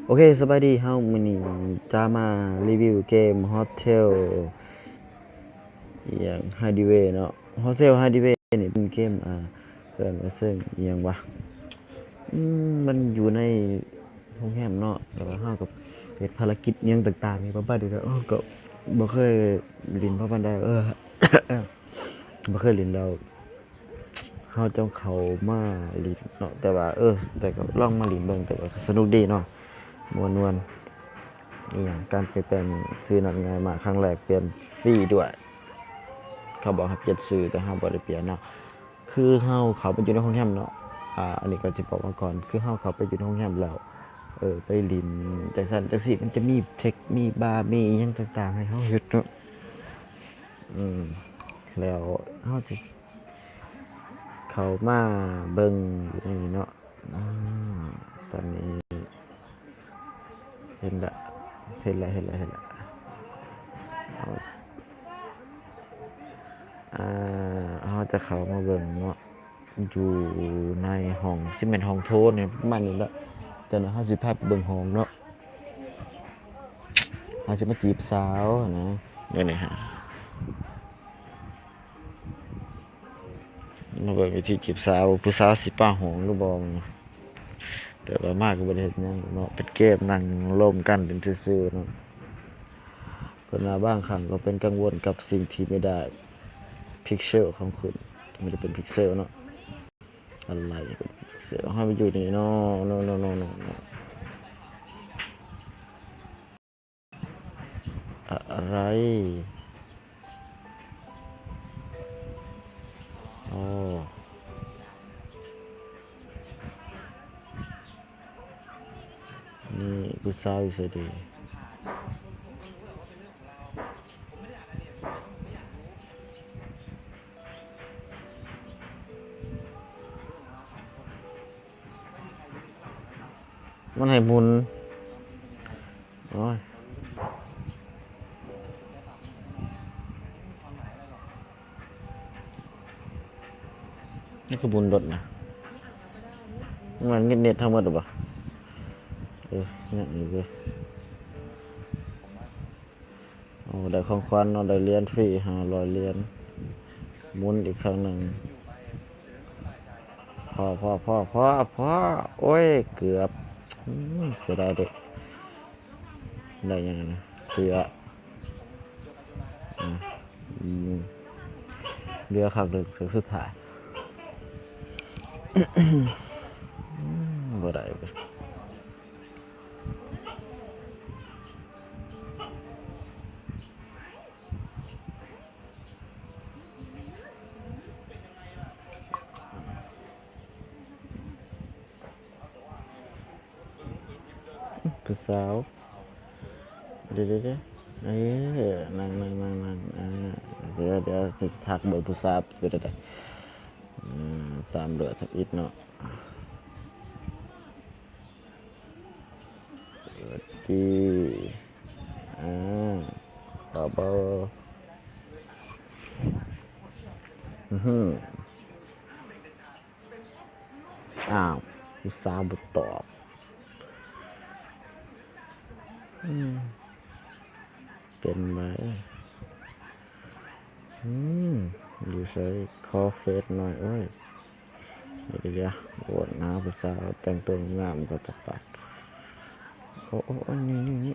โอเคสบายดีเฮามื้อนี้จะมารีวิวเกม Hotel อิหยัง Hideaway เนาะ Hotel Hideaway นี่เป็นเกมเอิ้นว่าซึ่งอิหยังวะมันอยู่ในโรงแรมเนาะแล้วก็เฮาก็เฮ็ดภารกิจอิหยังต่างๆนี่ประมาณนี้เนาะก็บ่เคยเล่นเพราะปานใดบ่เคยเล่นแล้วเฮาต้องเข้ามาเล่นเนาะแต่ว่าแต่ก็ลองมาเล่นเบิ่งแต่ก็สนุกดีเนาะม่วนๆ อีหยังการเปลี่ยนแปลงชื่อนั้นง่ายมากครั้งแรกเปลี่ยนฟรีด้วยเขาบอกให้เปลี่ยนชื่อแต่เราบ่ได้เปลี่ยนเนาะคือเราเข้าไปอยู่ในโรงแรมเนาะอันนี้ก็สิบอกมาก่อนคือเราเข้าไปอยู่ในโรงแรมแล้วไปเล่นจังซั่นจังซี่มันจะมีมีบาร์มีอิหยังต่างๆให้เราเฮ็ดเนาะอืมแล้วเราจะเข้ามาเบิ่งอยู่ในนี้เนาะอืมตอนนี้เห็นแล้วเอาเราจะเข้ามาเบิ่งเนาะอยู่ในห้องสิแม่นห้องโถงเนี่ยประมาณนี้แหละแต่เนาะเราสิพาไปเบิ่งห้องเนาะเราสิมาจีบสาวนะเดี๋ยวนี้ฮะมาเบิ่งวิธีจีบสาวผู้สาวสิป้าห้องหรือบ่แต่ว่ามากก็บ่ได้เฮ็ดหยังเนาะเป็นเกมนั่งร่วมกันเป็นซื่อๆเนาะเพิ่นว่าบางครั้งก็เป็นกังวลกับสิ่งที่ไม่ได้พิกเซลของคุณมันจะเป็นพิกเซลเนาะอะไรเป็นพิกเซลให้มันอยู่นี่เนาะอะไรอ๋อนี่ผู้สาวอยู่ไสดีมันให้หมุนโอ้ยนี่คือหมุนรถนะมันเน็ตทั้งหมดหรือเปล่าเนี่ยนี่เว้ยโอ้ได้ของขวัญเนาะได้เหรียญฟรี500เหรียญหมุนอีกครั้งหนึ่งพอโอ้ยเกือบเสียดายเด็กได้ยังไงนะเสือยิงเรือขับดึกถึงสุดท้ายบ่ได้ไปผู้สาวเดี๋ยวนั่งเดี๋ยวจะทักเบอร์ผู้สาวไปได้ตามเรือสักอีกเนาะสวัสดีขอเบอร์อ้าวผู้สาวบ่ตอบเป็นไหมอยู่ใส่คอเฟสหน่อยเอ้ยเดี๋ยวโหดนะผู้สาวแต่งตัวงามก็จะปัดโอ้นี่วิ่งเยี่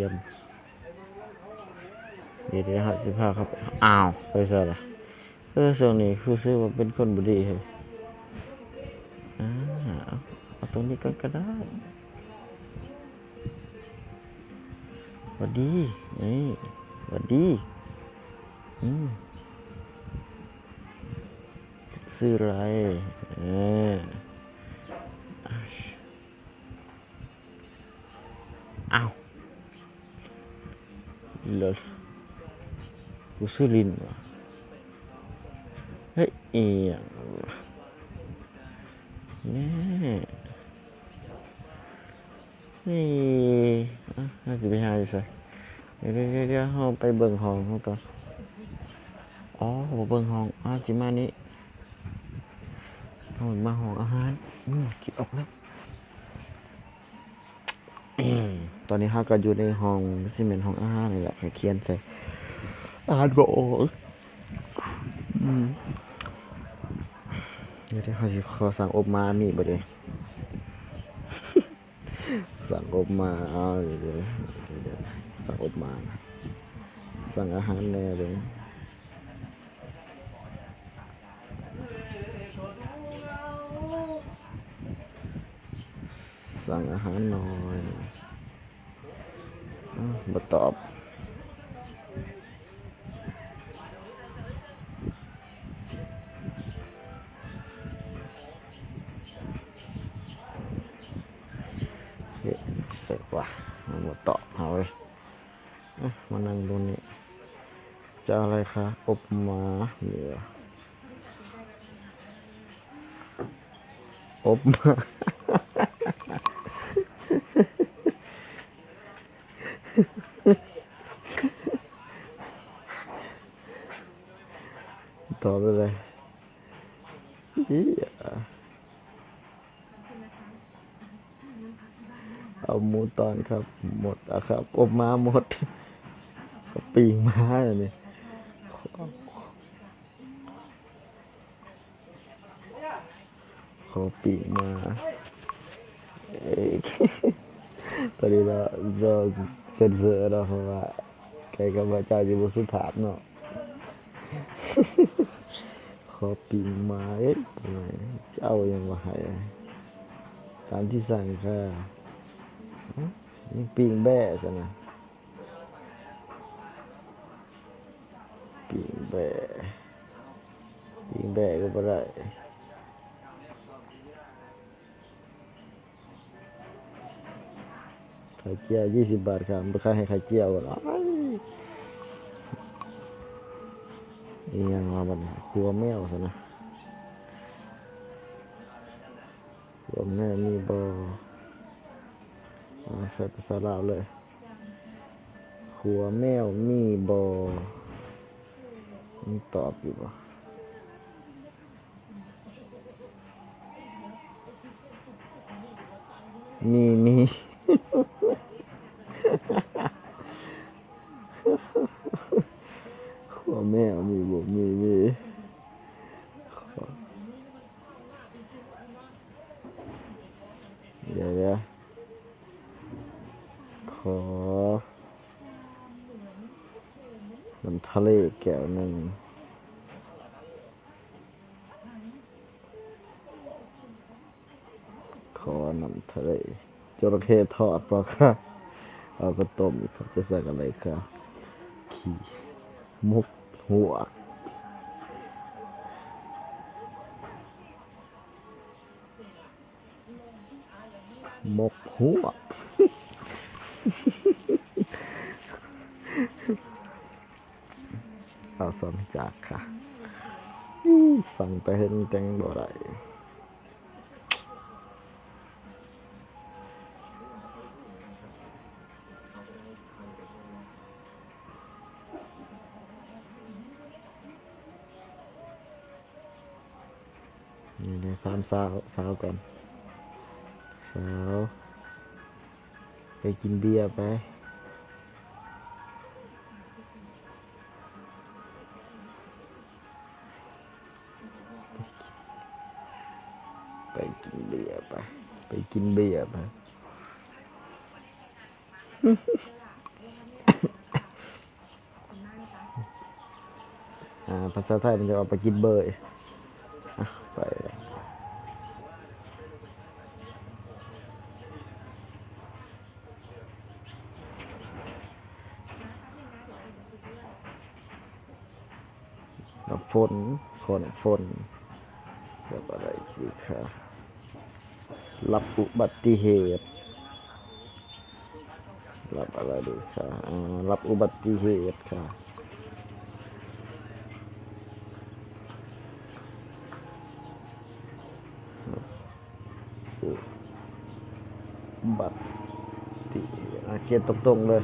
ยมเดี๋ยวครับ15ครับอ้าวไปซะละช่วงนี้คือซื้อว่าเป็นคนบุรีเลยเอาตรงนี้ก็ได้สวัสดีนี่สวัสดีซื้ออะไรอ้าวเลยกูซื้อลินวะเฮ้ยนี่ จะไปหาอยู่ใส่เดี๋ยวเราไปเบิ่งห้องเขาก่อนอ๋อผมเบิ่งห้องจิมานี้ห้องมาห้องอาหารคิดออกแล้วตอนนี้เราก็อยู่ในห้องซีเมนต์ห้องอาหารนี่แหละเขียนใส่อ่านบ่ออกเดี๋ยวเขาสิขอสั่งอบมามีบ่เด้สั่งอบมาเดี๋ยวสั่งอบมาสั่งอาหารแน่เลยสั่งอาหารหน่อยบ่ตอบเสร็จว่ะบ่ตอบเอาเลยมานั่งตรงนี้จะอะไรคะอบมาเดี๋ยวอบมาตอบไปเลยเอาหมูตอนครับหมดอะครับอบมาหมดปีงมาอย่างนี้ขอปีกมาตอนนี้เราเซ็นเซอร์เราเพราะว่าแกกับว่าเจ้าอยู่บนสุภาพเนาะขอปีกมาเจ้ายังว่าให้ตามที่สั่งค่ะนี่ปีกแบ่ซะนะปีกแบ่ก็บ่ได้ไข่เจียว20 บาทครับบ่ขายให้ไข่เจียวหรอกนี่ยังว่าบัดนี้ครัวแมวซะนะครัวแมวมีบ่ใส่ภาษาลาวเลยครัวแมวมีบ่มันตอบอยู่บ่มีครัวแมวมีบ่มีเดี๋ยวขอน้ำทะเลแก้วหนึ่งขอน้ำทะเลจระเข้ทอดป่ะค่ะเอาก็ต้มครับจะใส่อะไรครับขี้มุกหัวมกหัวเอาสองจากค่ะสั่งไปเห็นจังบ่ได้นี่เลยสามสาวก่อนสาวไปกินเบียร์ไปกินเบียร์ไปกินเบียร์ไปภาษาไทยมันจะเอาไปกินเบยไปน้ำฝนคนฝนแบบอะไรคือค่ะรับอุบัติเหตุรับอะไรดีค่ะรับอุบัติเหตุค่ะอุบัติ ติเขียนตรงๆเลย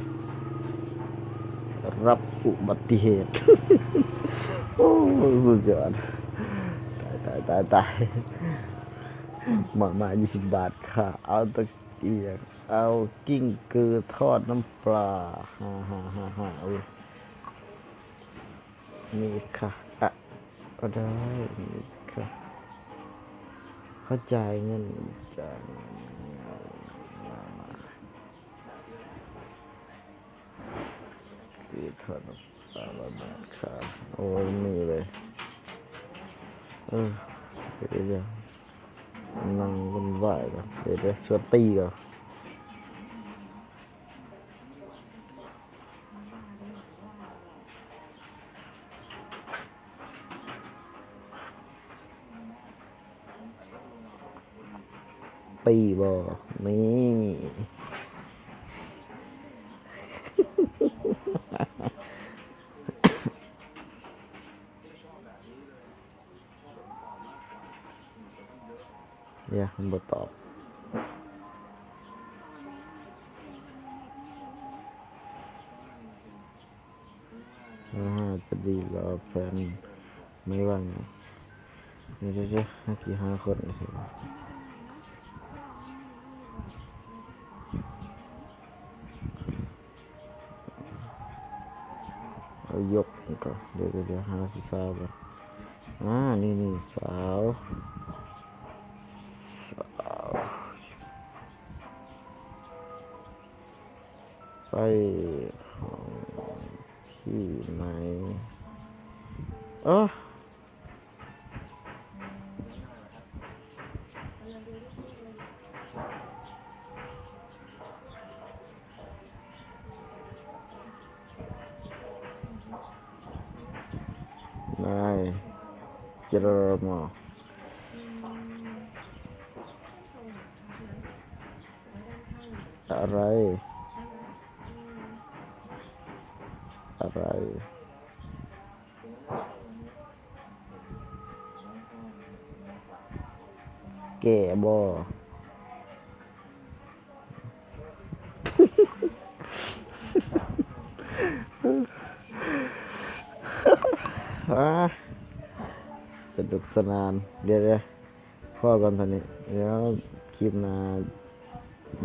รับอุบัติเหตุ โอ้สุดยอดตายมา20 บาทค่ะเอาตะเกียงเอากิ้งกือทอดน้ำปลาฮ่าเอานี่ค่ะอ่ะก็ได้นี่ค่ะเข้าใจายเงินจ่ายเงินมากือทอดน้ำปลา1 บาทค่ะโอ้ยนี่เลยเดี๋ยวนั่งบนไหวกันเดี๋ยวสวดตีก่อนตีบ่นี่เนี่ยมันบ่ตอบจะดีกับแฟนไม่ว่างเดี๋ยว5 คนเอายกก็เดี๋ยวหาพี่สาวก่อนนี่สาวไปห้องที่ไหนนายเจรมออะไรแก่บ่สนุกสนานเดี๋ยวพ่อกันตอนนี้เดี๋ยวคลิปหน้า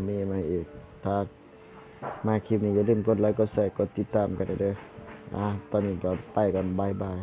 มีมาอีกถ้ามาคลิปนี้อย่าลืมกดไลค์กดแชร์กดติดตามกันเด้อตอนนี้ก็ไปกันบาย